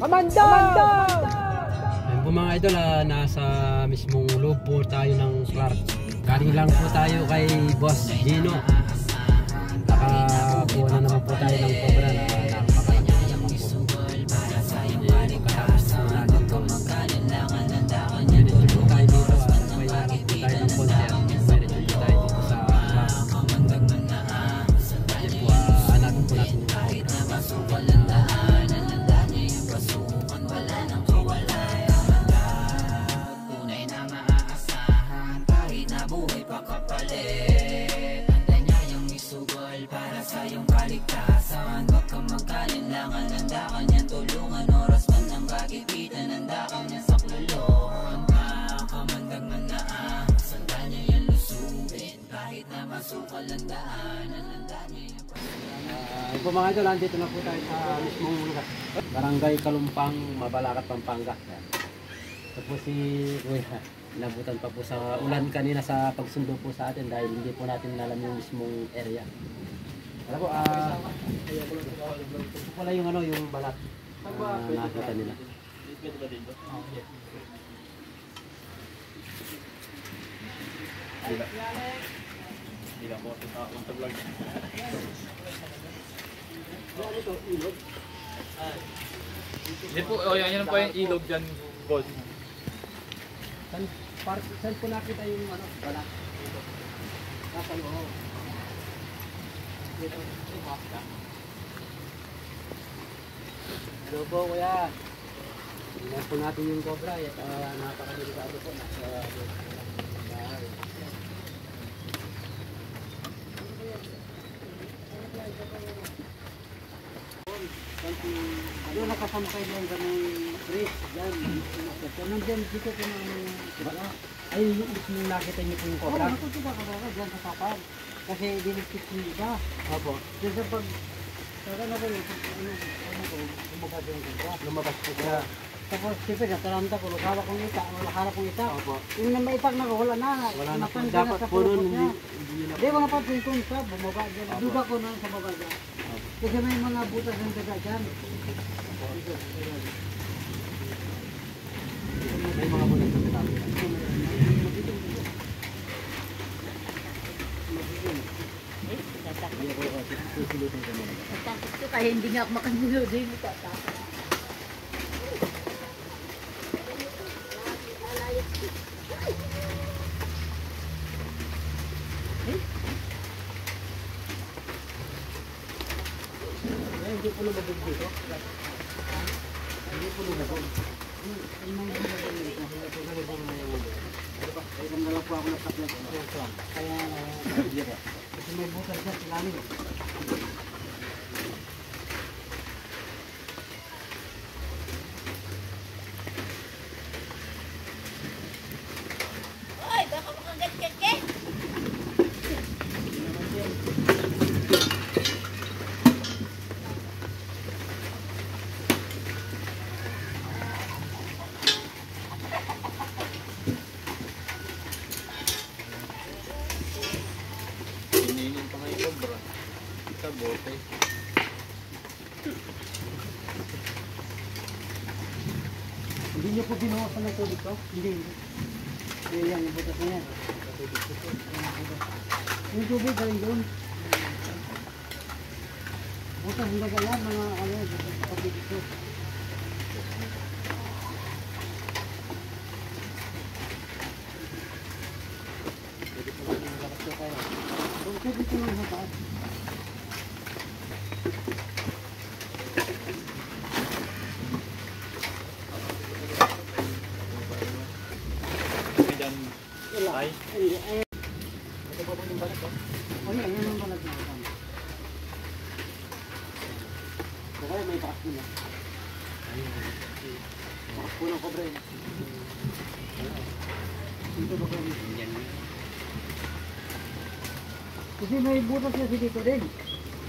Amanda! Ayun po mga idol, nasa mismong loob po tayo ng Clark. Galing lang po tayo kay Boss Gino. Nakakuha na naman po tayo ng cobra na nakapakalaki naman po. Pagkatapos po natin doon. Medyo po tayo dito, may nakit po tayo ng konti. Medyo po tayo dito sa Clark. Ayun po, hanapin po natin yung cobra. Po mga idol, andito na po tayo sa mismong lugar. Barangay Kalumpang, Mabalacat, Pampanga. Ito po si Kuya. Inabutan pa po sa ulan kanina sa pagsundo po sa atin dahil hindi po natin alam yung mismong area. Alam po, ito pala yung ano, yung balat na nakita nila. Hindi po ito sa vlog. Hindi po, yan po yung ilog dyan, boss. Saan po nakita yung ano, balat? Nasa loob. Dito, hello po kuya. Tingnan po natin yung cobra at napakadelikado po. Doon nakasampay lang sa may trees. Diyan. Nandiyan dito po ng ay yung mismo nakita niyo po yung cobra? Oo, nakita ka ba? Diyan sa tapag. Kasi dinikit yung iba. Opo. Diyan sa pag saka na po yung lumabas yung cobra. Lumabas po siya. Tapos siyempre natalanta ko, hawak kong ita, Opo. Yung na maitag na ko, wala na. Wala na po. Dapat po nun, hindi ko napansin kung sa bumaba dyan. Duda ko nun sa baba dyan. Kasi may mga butas ng daga dyan. May mga butas ng daga. Natakot ko kaya hindi nga ako makanulod din. Natakot. Hindi po lumabog dito. Hindi po lumabog. Kaya na lang po ako nasaklag. Kaya bira. Kasi may butas na silalim. Oy, baka makagat-gat-gat. Bote. Hindi niyo po binuhusan ng tubig to? Hindi. Kaya yan, yung butas na yan. Yung tubig galing doon. Butas hindi ka yan, mga ano, butas sa tubig ito. Pwede ko lang sa taas. Ay. Ito pa po yung balat ko. O yan, yan ang balat na. So kaya may pakas nila. Pakas po ng kobre. Dito ba po yan? Kasi may butas kasi dito din.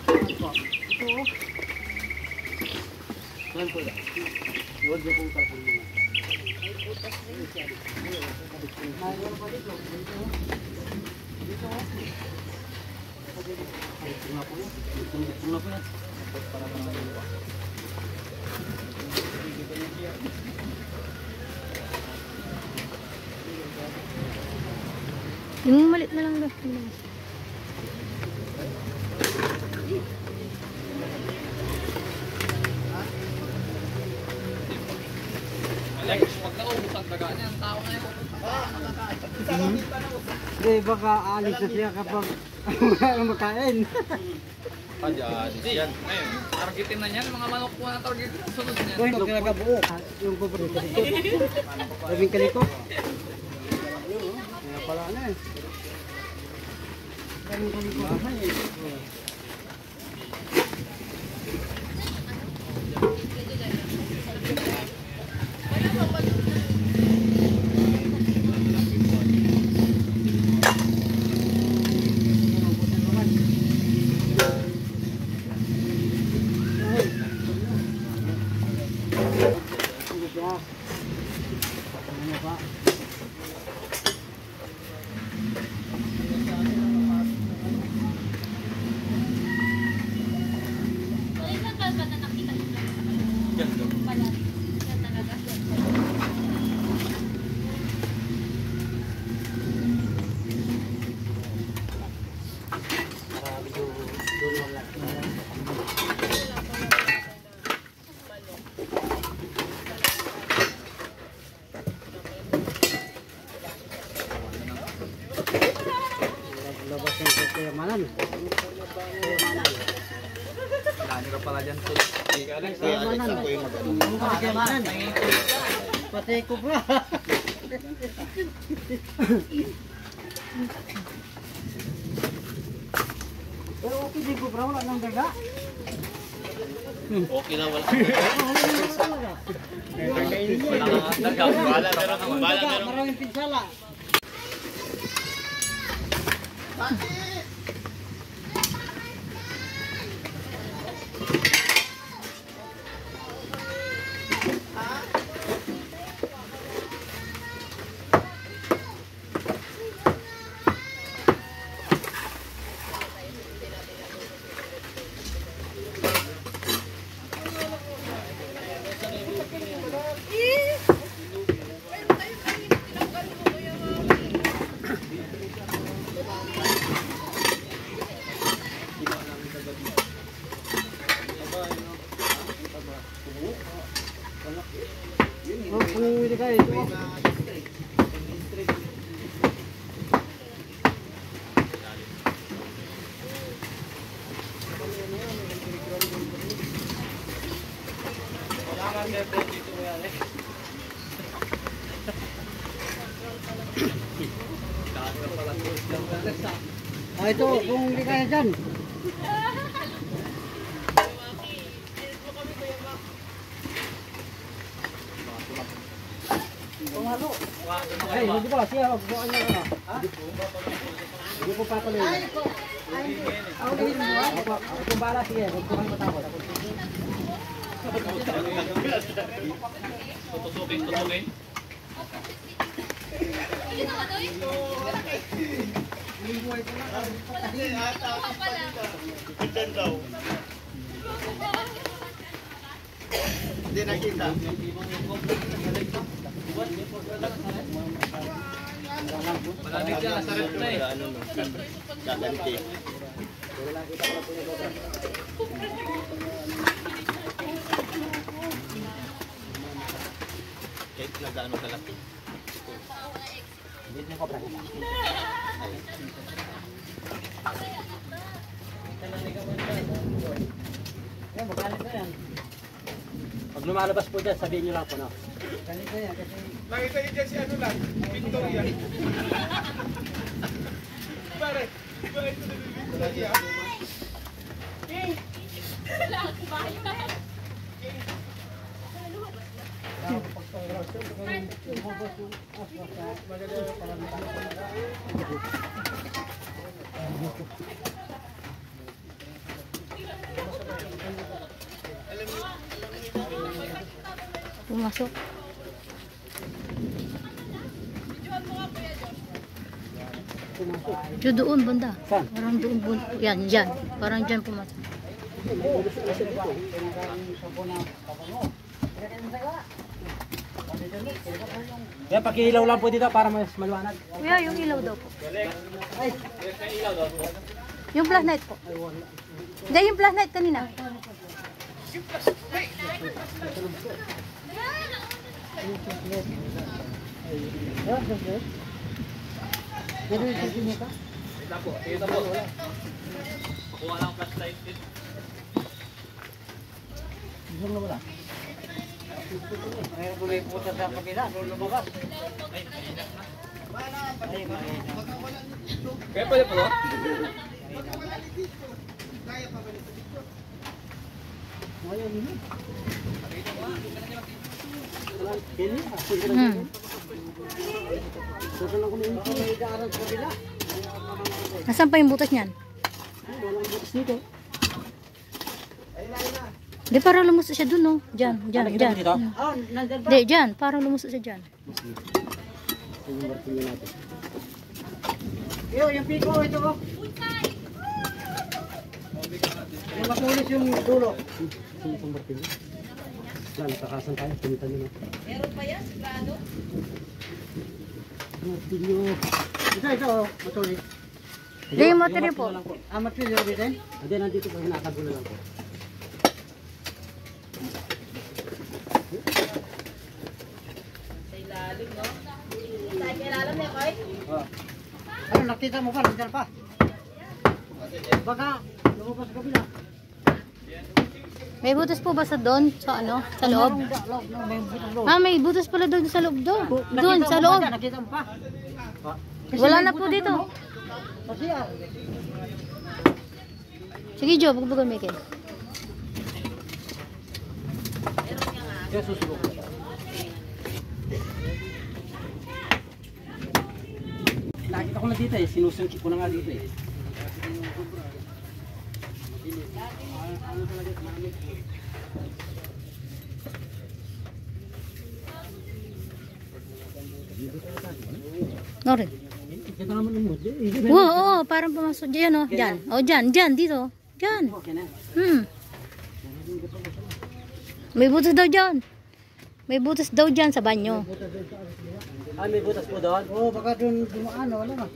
Ito o. Saan po yan? Huwag niyo pong kalpon nila. Butas rin siya. Mayroon pa dito. Dito. Ito nga po yan. Ito nga po yan. Para naman yung Yung malit na lang daw. Alex, pag naubos ang daga niya, ang tao na yun. Hindi, baka alis na siya kapag makain. Dyan. Ngayon, targetin na niyan. Mga manok po na targetin. Sunod niyan. Kung hindi nakabuo, yung paborito dito. Labing kaliko. Kaya pala na eh. Labing kaliko. Labas yung kayamanan. Dami ka pala dyan. Kayamanan. Ang kayamanan. Pati ko ba? Pero okay din ko bro, wala nang daga. Okay na, wala. Maraming pinsala. Oh, pumuwi kayo ito. Ah, ito, kung hindi kaya dyan. Ay, hindi ba? Siya, buwan niya na. Hindi ko papaloy. Ay, ko. Ako din mo. Ako kung bala, sige. Huwag ko kang matawad. Tutukin. Hindi nakita. Malamig yan, nasa rep na eh. Gaganti. Kahit na gaano kalaki. Hindi ko pa. Yan, magalit na yan. Pag lumalabas po dyan, sabihin nyo lang po, no? Galit na yan, kasi... Nakita niyo dyan si ano lang, Victoria. Pare, bakit ito na Victoria? Pumasok. Diyo doon, banda. Saan? Parang doon, yan, dyan. Parang dyan pumasok. Kaya pakiilaw lang po dito para mas maliwanag. Kuya, yung ilaw daw po. Ay, Yung flashlight po. Hindi, yung flashlight kanina. Kita po. Kuha lang flashlight din. Mayroon ko na yung puta sa kabila, doon lumabas. Kaya pwede po, no? Hmm. Susunod ko na yung pinagdaaran sa kabila. Nasaan pa yung butas niyan? Walang butas dito. Di, para lumusot siya dun, no? Diyan. Nakikita mo dito? Hmm. Oh, nandyan ba? Di, diyan. Para lumusot siya dyan. Yung martilyo natin. Yung piko, ito ko. Yung matulis yung dulo. Yung martilyo. Wala, nakakasan tayo. Pinitan nyo na. Meron pa yan, sigurado? Martilyo. Ito, matulis. Di, yung martilyo po. Martilyo dito? Hindi, nandito pa. Hinatago na lang po. Sa ilalim, no? Saan yung ilalim niya, Koy? Ano, nakita mo pa? Nandyan pa. Baka, lumabas sa kabila. May butas po ba sa doon? Sa ano? Sa loob? Ah, may butas pala doon sa loob doon. Doon, sa loob. Nakita mo pa? Wala na po dito. Kasi Sige, Jo, pagbagal may kayo. kaya susunod. Nakita ko na dito eh. Sinusungkit ko na nga dito eh. Norin. Kita naman yung mood eh. Oo, parang pumasok dyan, oh. Dyan. Oh, dyan, dito. Dyan. Okay na. May butas daw dyan. May butas daw dyan sa banyo. Ah, may butas po doon? Oo, baka doon dumaan. Wala na.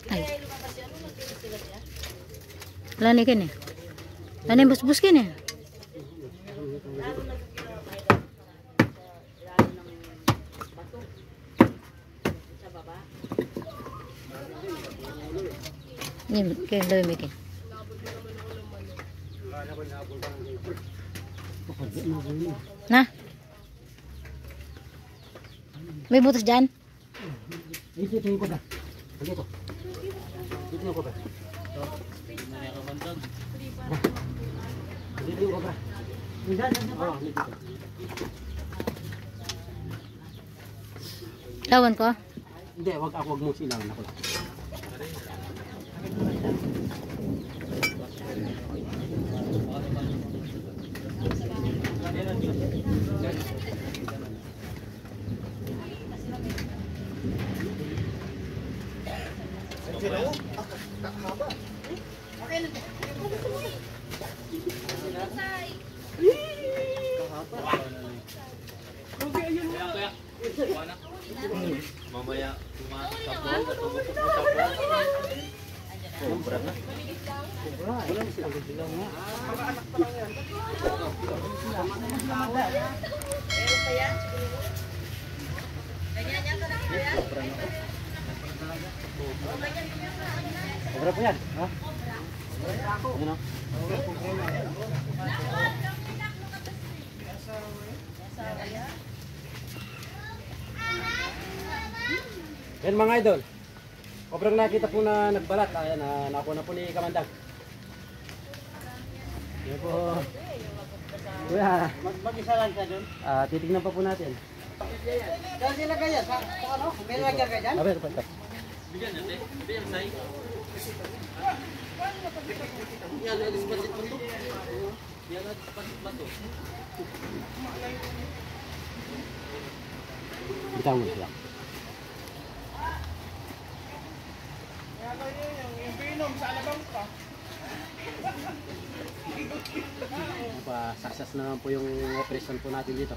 Ay. Wala na ikin eh. Wala na yung busbuskin eh. Ini kayak daw mikin. Nah. May butas dyan? Dito yung kuba. Dito. Dito yung kuba. Dito yung kuba. Oo, dito. Lawan ko? Hindi, wag mo silangan ako lang. Mamaya tumatapon at tumupok mo tapon. Sobra na. Wala silang silang nga. Meron pa yan, siguro. Ganyan yan ka na po yan. Sobra po yan. Ha? Ano? Yan mga idol. Sobrang nakita po na nagbalat. Ayan, nakuha na po ni Kamandag. Yan po. Kuya. Mag-isa lang siya dun? Titignan pa po natin. Saan sila kaya? Sa ano? May lagyan ka dyan? Abe, ito. Bigyan natin. Bigyan say. Yan, alis basit mo ito. Yan at bato. Bitaw mo sila. Success naman po yung operation po natin dito.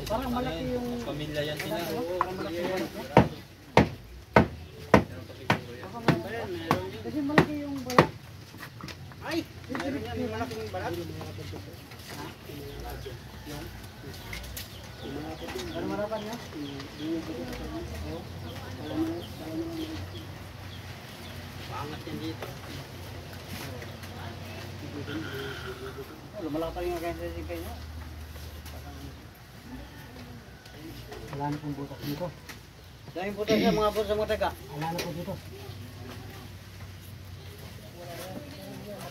Parang malaki yung pamilya yan sila. Parang malaki yung kasi malaki yung balat. Ay! Meron yan, malaki yung balat. Ano marapan niya? Pangat yan dito. Lumalaki yung agensya kayo. Wala na pong butas dito. Daming butas na mga butas sa mga taga. Wala na po dito.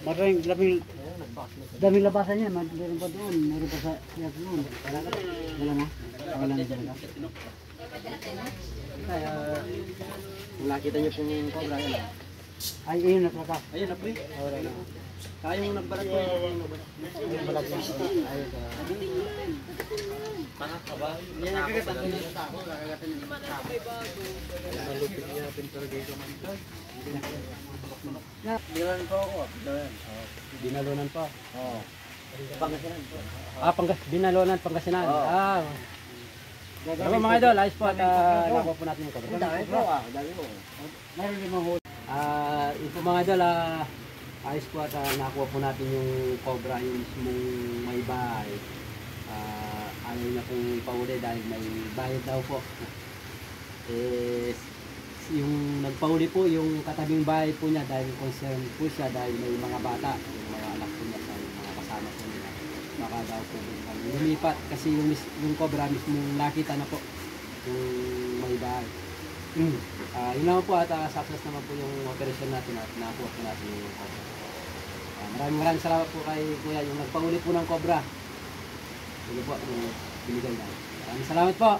Maraming daming labasan niya. Meron pa doon. Meron pa sa yak doon. Wala na. Wala na talaga. Kaya kung nakita niyo pong cobra yan. Ay, ayun na talaga. Ayun na pre. Wala na. Kaya yung nagbalag po. Yung balag po. Ayun ka. Panak ka ba? Yan nakagatan ko yung tako. Nakagatan yung tako. Malupit niya pintor dito man. Binalunan po ako. Binalunan po? Oo. Pangasinan po. Binalunan, Pangasinan. Ano mga idol, ayos po at nakuha po natin yung cobra. Dami po. Meron din mga huli. Ito mga idol, ayos po at nakuha po natin yung cobra, yung mismong may bahay. Ayaw niya pong ipauli dahil may bayad daw po. Yung nagpauli po yung katabing bahay po niya dahil concern po siya dahil may mga bata, yung mga anak po niya sa mga kasama po niya. Baka daw po lumipat kasi yung cobra mismong nakita na po yung may bahay. Yun naman po at success naman po yung operation natin at nakuha po natin yung cobra. Maraming salamat po kay Kuya yung nagpauli po ng cobra. Ito po yung binigay na. Maraming salamat po.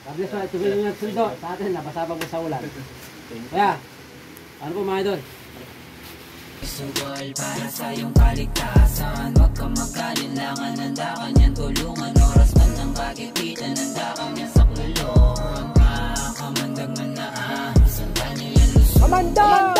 God bless po. Ito po yung nagsundo sa atin. Nabasabang po sa ulan. Kaya, ano po mga idol? Sugol para sa iyong kaligtasan. Huwag kang magkalinlangan. Handa ka niyan tulungan. Oras man ng kagipitan. Handa kang yan sa kulungan. Kamandag man na Sanda niyo yan lusong. Amanda!